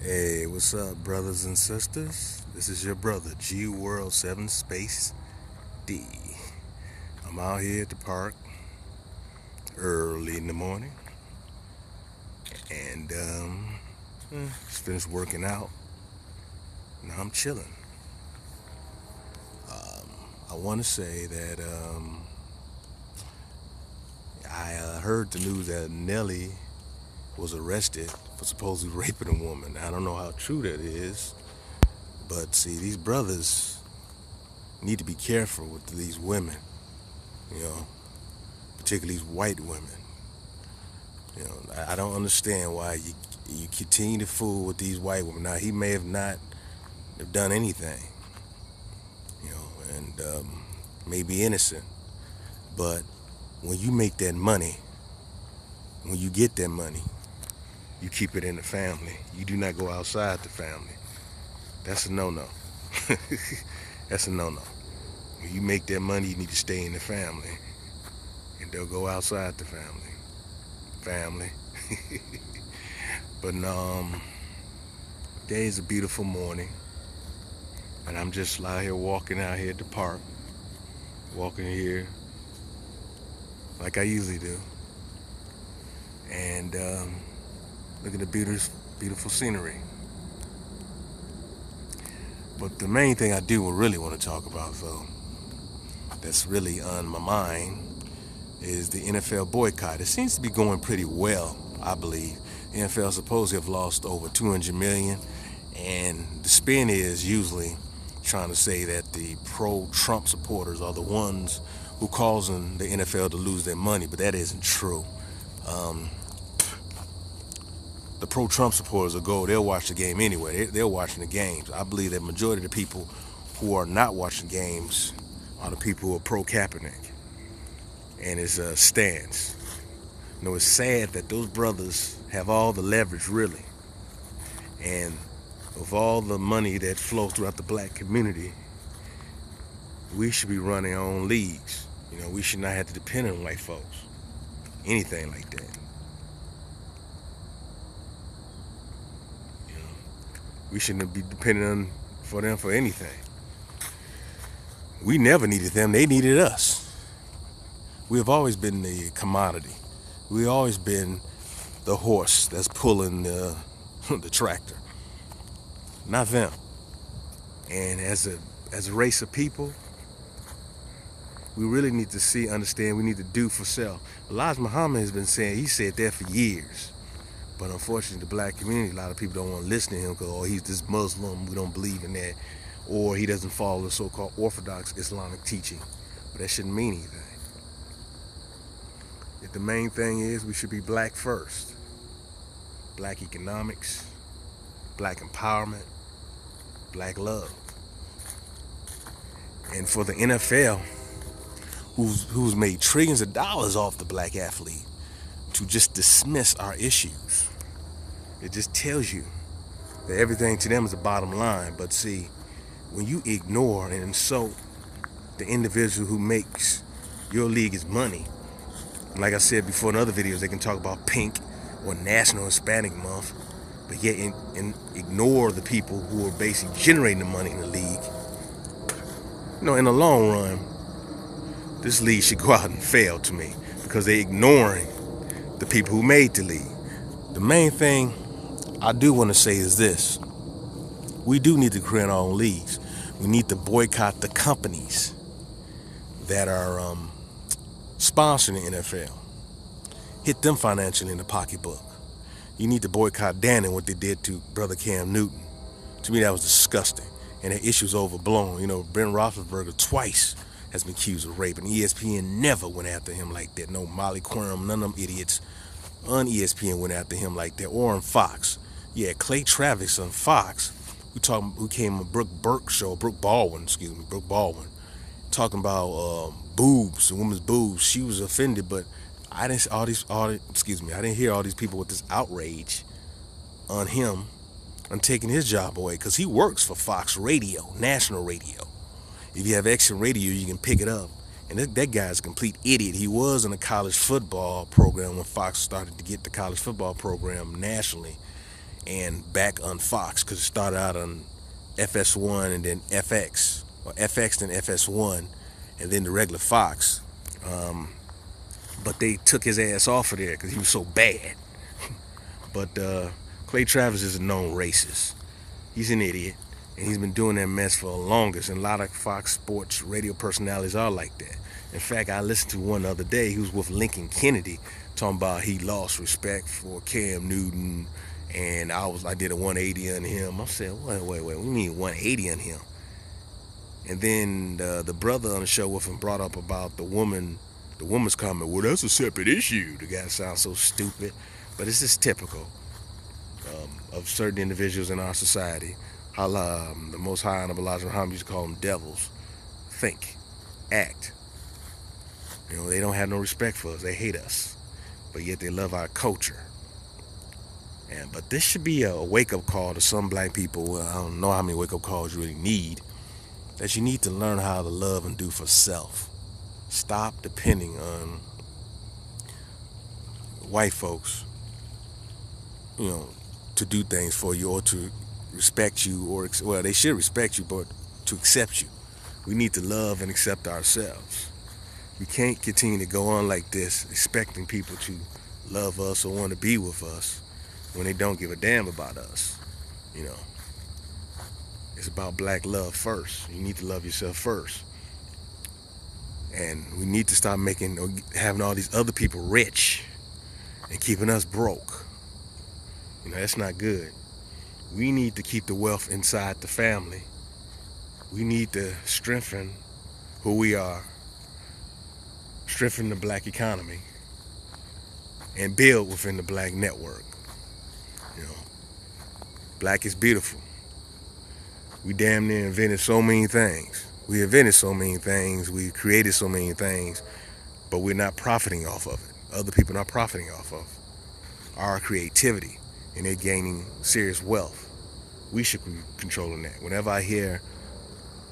Hey, what's up, brothers and sisters? This is your brother, G World 7 Space D. I'm out here at the park early in the morning and just finished working out. Now I'm chilling. I want to say that I heard the news that Nelly was arrested for supposedly raping a woman. I don't know how true that is, but see, these brothers need to be careful with these women, you know, particularly these white women. I don't understand why you continue to fool with these white women. Now he may have not have done anything, and may be innocent, but when you make that money, when you get that money, you keep it in the family. You do not go outside the family. That's a no-no. That's a no-no. When you make that money, you need to stay in the family, and they'll go outside the family. But today is a beautiful morning, and I'm just out here walking out here at the park, walking here like I usually do, and look at the beautiful scenery. But the main thing I do really want to talk about, though, that's really on my mind, is the NFL boycott. It seems to be going pretty well, I believe. The NFL supposedly have lost over 200 million, and the spin is usually trying to say that the pro-Trump supporters are the ones who causing the NFL to lose their money, but that isn't true. The pro-Trump supporters will go, they'll watch the game anyway. They're watching the games. I believe that majority of the people who are not watching games are the people who are pro-Kaepernick and his stance. It's sad that those brothers have all the leverage, really. And with all the money that flows throughout the black community, we should be running our own leagues. We should not have to depend on white folks. Anything like that. We shouldn't be dependent on them for anything. We never needed them. They needed us. We have always been the commodity. We've always been the horse that's pulling the tractor, not them. And as a race of people, we really need to understand, we need to do for self. Elijah Muhammad has been saying, he said that for years. But unfortunately, the black community, a lot of people don't want to listen to him because, he's this Muslim, we don't believe in that. Or he doesn't follow the so-called Orthodox Islamic teaching. But that shouldn't mean anything. The main thing is we should be black first. Black economics, black empowerment, black love. And for the NFL, who's made trillions of dollars off the black athlete, to just dismiss our issues, it just tells you that everything to them is the bottom line. But see, when you ignore and insult the individual who makes your league's money, like I said before in other videos, they can talk about Pink or National Hispanic Month, but yet ignore the people who are basically generating the money in the league. In the long run, this league should go out and fail to me because they're ignoring the people who made the league. The main thing I do want to say is this. We do need to create our own leagues. We need to boycott the companies that are sponsoring the NFL. Hit them financially in the pocketbook. You need to boycott Dan and what they did to brother Cam Newton. To me, that was disgusting. And the issue's overblown. Ben Roethlisberger twice has been accused of rape, and ESPN never went after him like that. No Molly Quorum, none of them idiots on ESPN went after him like that, or on Fox. Yeah, Clay Travis on Fox, who came on Brooke Baldwin, talking about boobs and women's boobs. She was offended, but I didn't hear all these people with this outrage on him and taking his job away, because he works for Fox Radio, national radio. If you have Extra Radio, you can pick it up. And that guy's a complete idiot. He was in a college football program when Fox started to get the college football program nationally. and back on Fox, because it started out on FS1 and then FX, or FX then FS1, and then the regular Fox. But they took his ass off of there because he was so bad. But Clay Travis is a known racist. He's an idiot, and he's been doing that mess for the longest. And a lot of Fox Sports radio personalities are like that. In fact, I listened to one the other day. He was with Lincoln Kennedy, talking about he lost respect for Cam Newton, and I did a 180 on him. I said, wait, what do you mean 180 on him? And then the brother on the show with him brought up about the woman's comment. Well, that's a separate issue. The guy sounds so stupid, but it's just typical of certain individuals in our society. How the Most High Honorable Elijah Muhammad used to call them devils. Think, act. You know, they don't have no respect for us. They hate us, but yet they love our culture. But this should be a wake-up call to some black people. I don't know how many wake-up calls you really need. That you need to learn how to love and do for self. Stop depending on white folks, you know, to do things for you or to respect you, or well, they should respect you, but to accept you. We need to love and accept ourselves. We can't continue to go on like this, expecting people to love us or want to be with us when they don't give a damn about us. You know, it's about black love first. You need to love yourself first. And we need to stop having all these other people rich and keeping us broke. You know, that's not good. We need to keep the wealth inside the family. We need to strengthen who we are, strengthen the black economy, and build within the black network. You know, black is beautiful. We damn near invented so many things. We invented so many things. We created so many things, but we're not profiting off of it. Other people are not profiting off of our creativity, and they're gaining serious wealth. We should be controlling that. Whenever I hear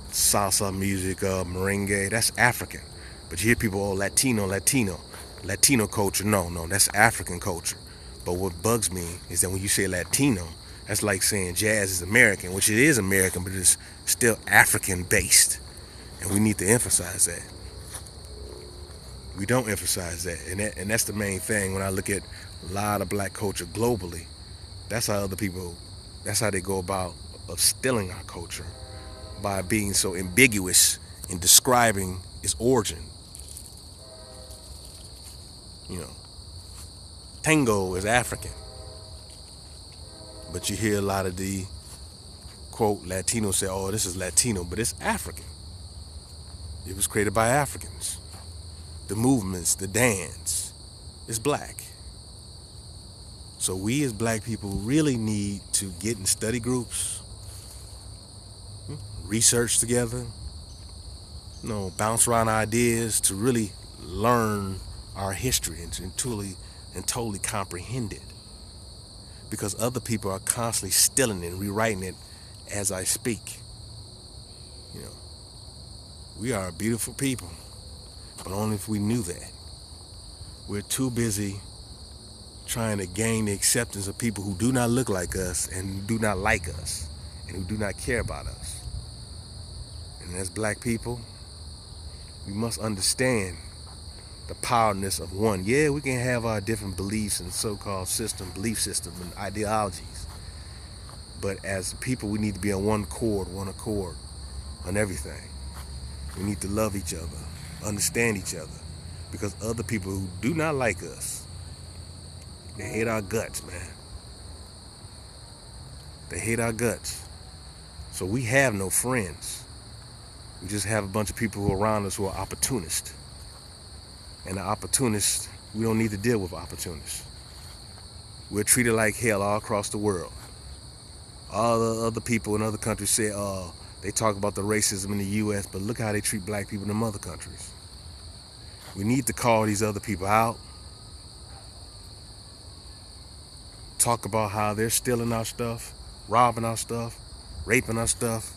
salsa music, merengue, that's African. But you hear people, oh, Latino culture. No, that's African culture. But what bugs me is that when you say Latino, that's like saying jazz is American, which it is American, but it's still African-based. And we need to emphasize that. We don't emphasize that. And that's the main thing when I look at a lot of black culture globally. That's how they go about of stealing our culture, by being so ambiguous in describing its origin. You know, tango is African, but you hear a lot of the quote Latinos say, oh, this is Latino, but it's African. It was created by Africans. The movements, the dance is black. So we as black people really need to get in study groups, research together, you know, bounce around ideas to really learn our history and totally comprehend it. Because other people are constantly stealing it and rewriting it as I speak. You know, we are a beautiful people, but only if we knew that. We're too busy trying to gain the acceptance of people who do not look like us and who do not like us and who do not care about us. And as black people, we must understand the powerness of one. Yeah, we can have our different beliefs and so-called belief system and ideologies. But as people, we need to be on one accord on everything. We need to love each other, understand each other, because other people who do not like us, they hate our guts, man. They hate our guts. So we have no friends. We just have a bunch of people who are around us who are opportunists. And the opportunists, we don't need to deal with opportunists. We're treated like hell all across the world. All the other people in other countries say, oh, they talk about the racism in the U.S., but look how they treat black people in them other countries. We need to call these other people out. Talk about how they're stealing our stuff, robbing our stuff, raping our stuff,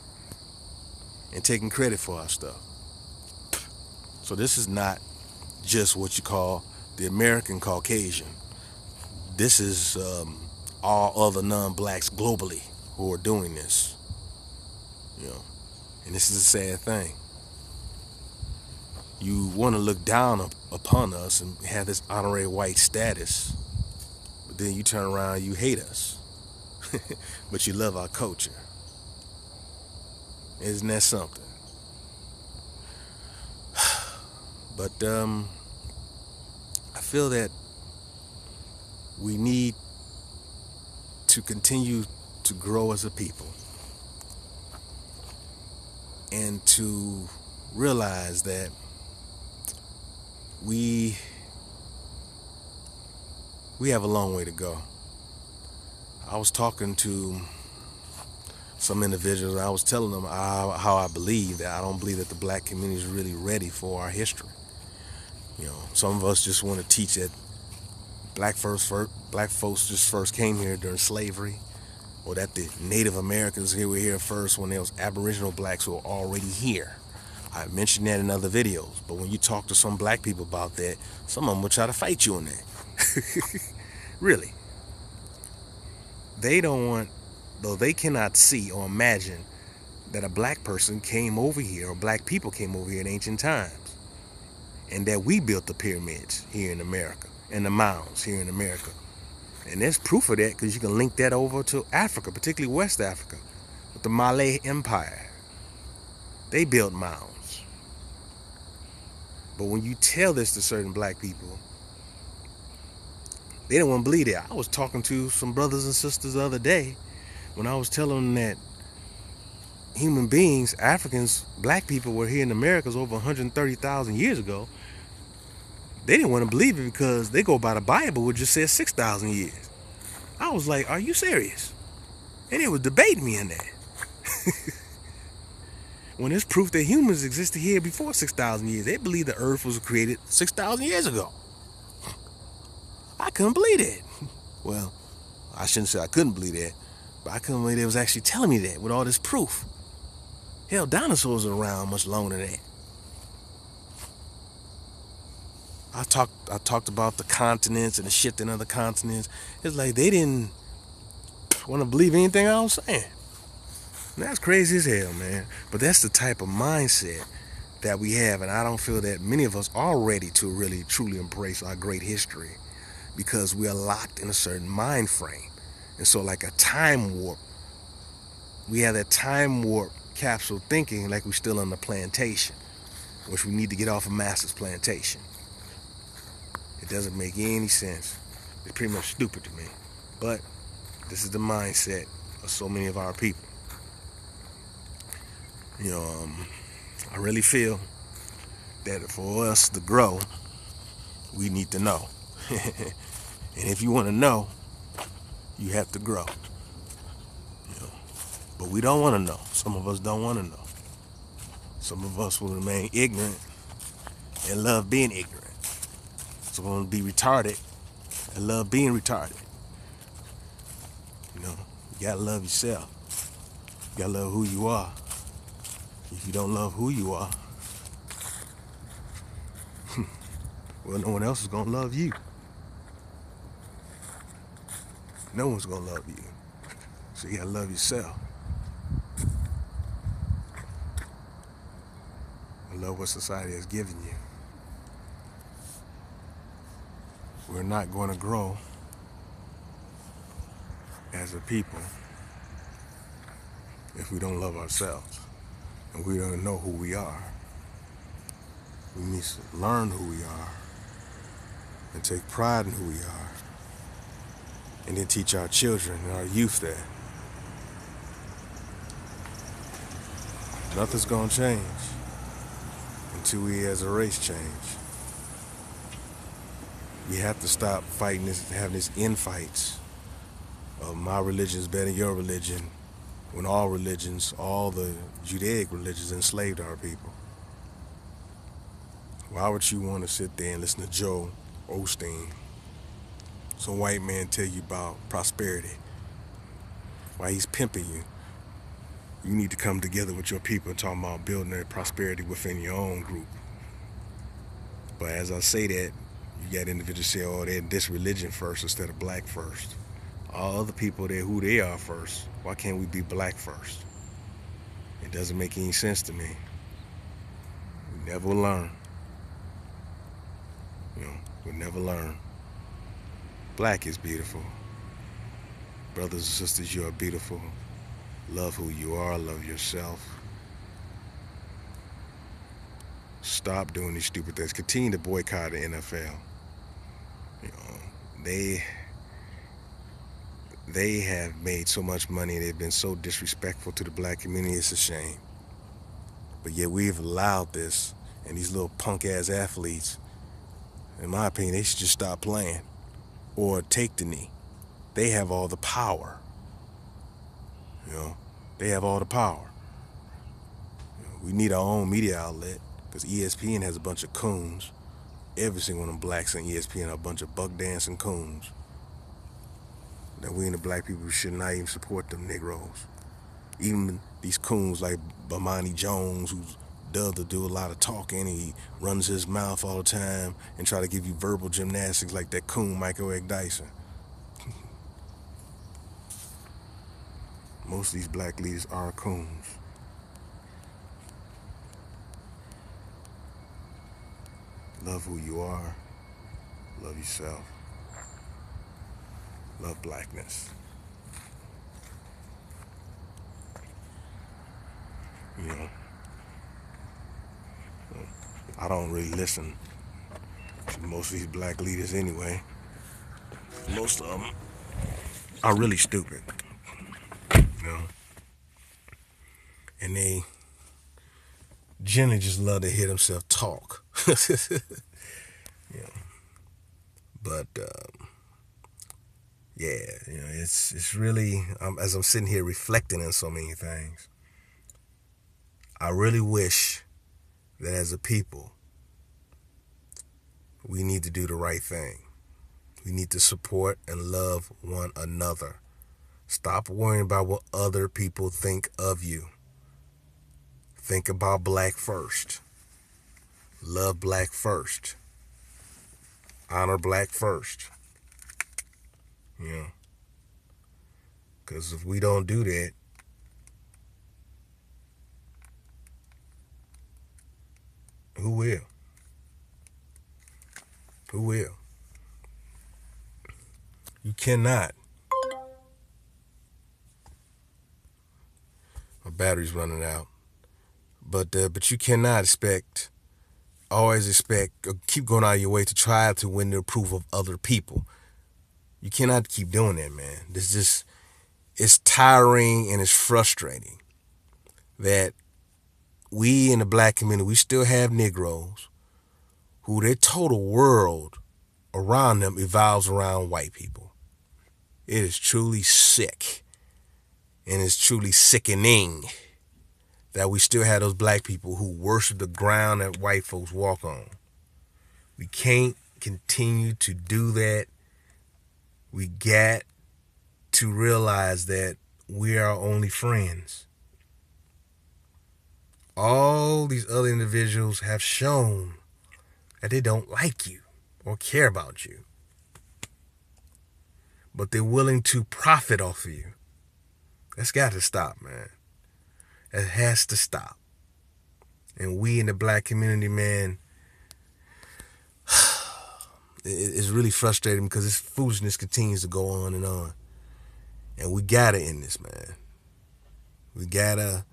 and taking credit for our stuff. So this is not just what you call the American Caucasian. This is all other non-blacks globally who are doing this. You know, and this is a sad thing. You want to look down upon us and have this honorary white status, but then you turn around and you hate us, but you love our culture. Isn't that something? But I feel that we need to continue to grow as a people and to realize that we have a long way to go. I was talking to some individuals. I was telling them how I believe that I don't believe that the black community is really ready for our history. You know, some of us just want to teach that black folks just first came here during slavery, or that the Native Americans were here first when there was Aboriginal blacks who were already here. I mentioned that in other videos, but when you talk to some black people about that, some of them will try to fight you on that. Really. They don't want, though they cannot see or imagine that a black person came over here, or black people came over here in ancient times, and that we built the pyramids here in America, and the mounds here in America. And there's proof of that because you can link that over to Africa, particularly West Africa, with the Malay Empire. They built mounds. But when you tell this to certain black people, they don't want to believe it. I was talking to some brothers and sisters the other day when I was telling them that human beings, Africans, black people were here in Americas over 130,000 years ago. They didn't want to believe it because they go by the Bible, which just says 6,000 years. I was like, are you serious? And they was debating me on that. When there's proof that humans existed here before 6,000 years. They believe the earth was created 6,000 years ago. I couldn't believe that. Well, I shouldn't say I couldn't believe that, but I couldn't believe they was actually telling me that with all this proof. Hell, dinosaurs are around much longer than that. I talked about the continents and the shifting of the continents. It's like they didn't want to believe anything I was saying. And that's crazy as hell, man. But that's the type of mindset that we have, and I don't feel that many of us are ready to really truly embrace our great history because we are locked in a certain mind frame. And so like a time warp, we have that time warp capsule thinking like we're still on the plantation, which we need to get off of Master's plantation. It doesn't make any sense. It's pretty much stupid to me. But this is the mindset of so many of our people. You know, I really feel that for us to grow, we need to know. And if you want to know, you have to grow. You know, but we don't want to know. Some of us don't want to know. Some of us will remain ignorant and love being ignorant. Some will be retarded and love being retarded. You know, you gotta love yourself. You gotta love who you are. If you don't love who you are, well, no one else is gonna love you. No one's gonna love you. So you gotta love yourself. And love what society has given you. We're not going to grow as a people if we don't love ourselves and we don't know who we are. We need to learn who we are and take pride in who we are, and then teach our children and our youth that. Nothing's gonna change until we as a race change. We have to stop fighting this, having these infights of my religion is better than your religion, when all religions, all the Judaic religions enslaved our people. Why would you want to sit there and listen to Joe Osteen, some white man, tell you about prosperity? Why he's pimping you? You need to come together with your people and talk about building that prosperity within your own group. But as I say that, you got individuals say, oh, they're this religion first instead of black first. all other people, they're who they are first. Why can't we be black first? It doesn't make any sense to me. We never learn. You know, we never learn. Black is beautiful. Brothers and sisters, you are beautiful. Love who you are. Love yourself. Stop doing these stupid things. Continue to boycott the NFL. You know, they have made so much money. They've been so disrespectful to the black community. It's a shame. But yet we've allowed this, and these little punk ass athletes, in my opinion, they should just stop playing or take the knee. They have all the power. You know, they have all the power. You know, we need our own media outlet because ESPN has a bunch of coons. Every single one of them blacks on ESPN are a bunch of buck dancing coons. That we and the black people should not even support them Negroes. Even these coons like Bomani Jones, who's does to do a lot of talking. He runs his mouth all the time and try to give you verbal gymnastics like that coon Michael Egg Dyson. Most of these black leaders are coons. Love who you are. Love yourself. Love blackness. You know, I don't really listen to most of these black leaders anyway. Most of them are really stupid. You know, and they generally just love to hear themselves talk. You know, but yeah, you know, it's really as I'm sitting here reflecting on so many things, I really wish that as a people we need to do the right thing. We need to support and love one another. Stop worrying about what other people think of you. Think about black first. Love black first. Honor black first. You know, because if we don't do that, who will? Who will? You cannot. My battery's running out. But you cannot always expect, or keep going out of your way to try to win the approval of other people. You cannot keep doing that, man. It's tiring and it's frustrating that we in the black community, we still have Negroes who their total world around them evolves around white people. It is truly sick, and it's truly sickening that we still have those black people who worship the ground that white folks walk on. We can't continue to do that. We got to realize that we are only friends. All these other individuals have shown that they don't like you or care about you, but they're willing to profit off of you. That's got to stop, man. It has to stop. And we in the black community, man, it's really frustrating because this foolishness continues to go on. And we gotta end this, man. We gotta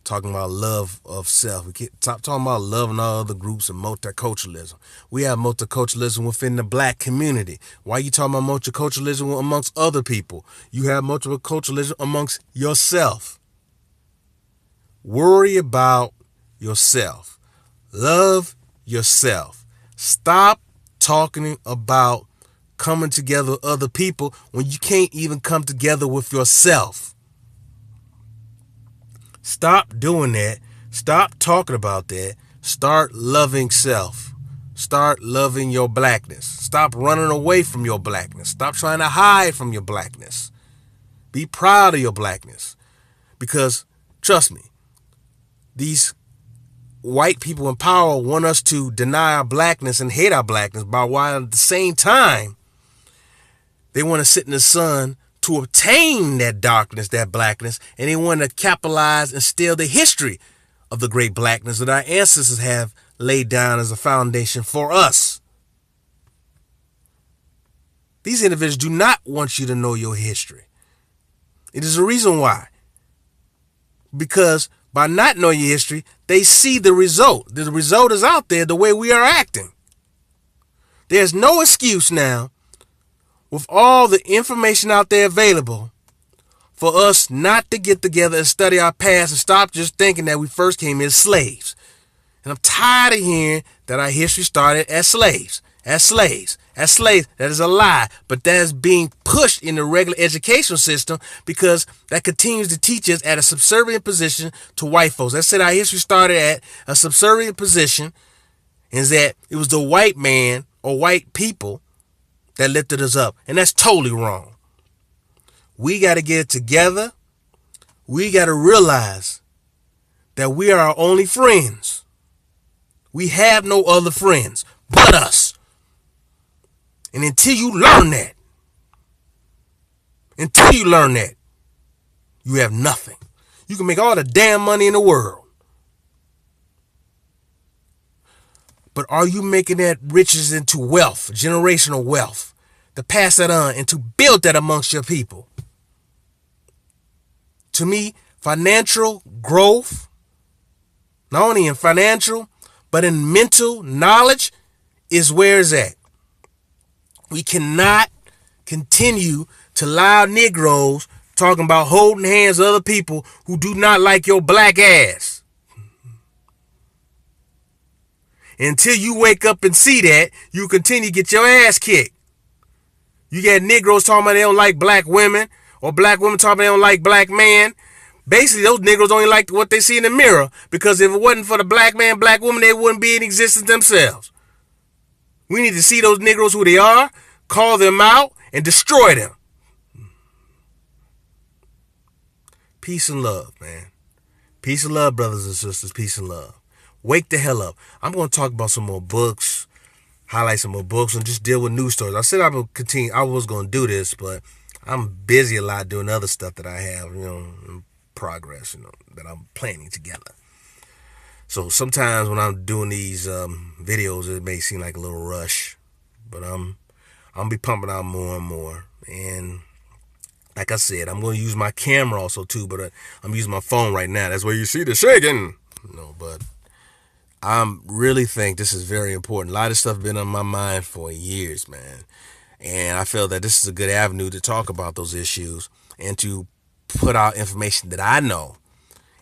talking about love of self. We can't stop talking about loving all other groups and multiculturalism. We have multiculturalism within the black community. Why are you talking about multiculturalism amongst other people? You have multiculturalism amongst yourself. Worry about yourself. Love yourself. Stop talking about coming together with other people when you can't even come together with yourself. Stop doing that. Stop talking about that. Start loving self. Start loving your blackness. Stop running away from your blackness. Stop trying to hide from your blackness. Be proud of your blackness. Because, trust me, these white people in power want us to deny our blackness and hate our blackness, while at the same time, they want to sit in the sun to obtain that darkness, that blackness, and they want to capitalize and steal the history of the great blackness that our ancestors have laid down as a foundation for us. These individuals do not want you to know your history. It is a reason why. Because by not knowing your history, they see the result. The result is out there the way we are acting. There's no excuse now, with all the information out there available, for us not to get together and study our past and stop just thinking that we first came as slaves. And I'm tired of hearing that our history started as slaves, as slaves, as slaves. That is a lie, but that is being pushed in the regular educational system because that continues to teach us at a subservient position to white folks. That said, our history started at a subservient position, and that it was the white man or white people that lifted us up. And that's totally wrong. We got to get it together. We got to realize that we are our only friends. We have no other friends but us. And until you learn that, you have nothing. You can make all the damn money in the world. But are you making that riches into wealth, generational wealth, to pass that on and to build that amongst your people? To me, financial growth, not only in financial, but in mental knowledge, is where it's at. We cannot continue to allow Negroes talking about holding hands with other people who do not like your black ass. Until you wake up and see that, you continue to get your ass kicked. You got Negroes talking about they don't like black women, or black women talking about they don't like black men. Basically, those Negroes only like what they see in the mirror, because if it wasn't for the black man, black woman, they wouldn't be in existence themselves. We need to see those Negroes who they are, call them out, and destroy them. Peace and love, man. Peace and love, brothers and sisters. Peace and love. Wake the hell up. I'm going to talk about some more books, highlight some more books, and just deal with news stories. I said I would continue. I was going to do this, but I'm busy a lot doing other stuff that I have, in progress, that I'm planning together. So sometimes when I'm doing these videos, it may seem like a little rush, but I'm going to be pumping out more and more. And like I said, I'm going to use my camera also too, but I'm using my phone right now. That's where you see the shaking. But I really think this is very important. A lot of stuff has been on my mind for years, man. And I feel that this is a good avenue to talk about those issues and to put out information that I know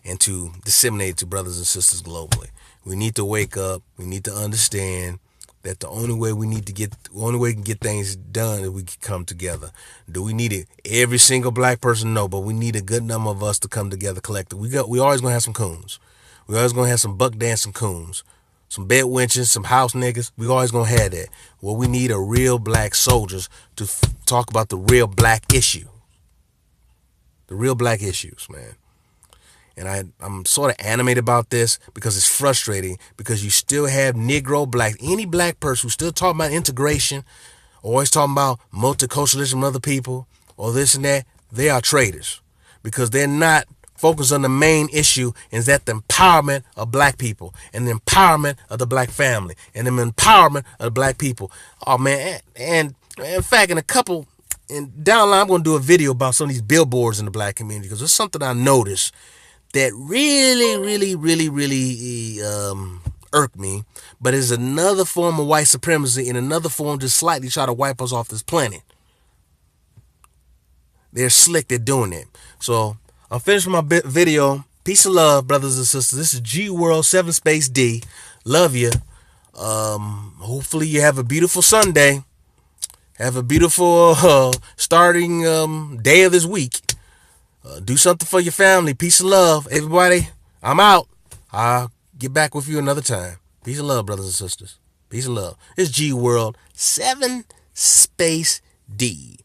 and to disseminate it to brothers and sisters globally. We need to wake up. We need to understand that the only way we can get things done is we can come together. Do we need it? Every single black person? No, but we need a good number of us to come together collectively. We always gonna have some coons. We always gonna have some buck dancing coons, some bed wenches, some house niggas. We always gonna have that. What we need are real black soldiers to talk about the real black issue. The real black issues, man. And I'm sort of animated about this because it's frustrating, because you still have Negro black, any black person who's still talking about integration, or always talking about multiculturalism of other people, or this and that. They are traitors, because they're not focused on the main issue, is that the empowerment of black people and the empowerment of the black family and the empowerment of the black people. Oh, man. And in fact, down the line, I'm going to do a video about some of these billboards in the black community, because it's something I noticed that really irked me, but is another form of white supremacy and another form to slightly try to wipe us off this planet. They're slick, they're doing it. So I'm finished with my video. Peace and love, brothers and sisters. This is G World 7 Space D. Love you. Hopefully you have a beautiful Sunday. Have a beautiful starting day of this week. Do something for your family. Peace and love, everybody. I'm out. I'll get back with you another time. Peace and love, brothers and sisters. Peace and love. It's G World 7 Space D.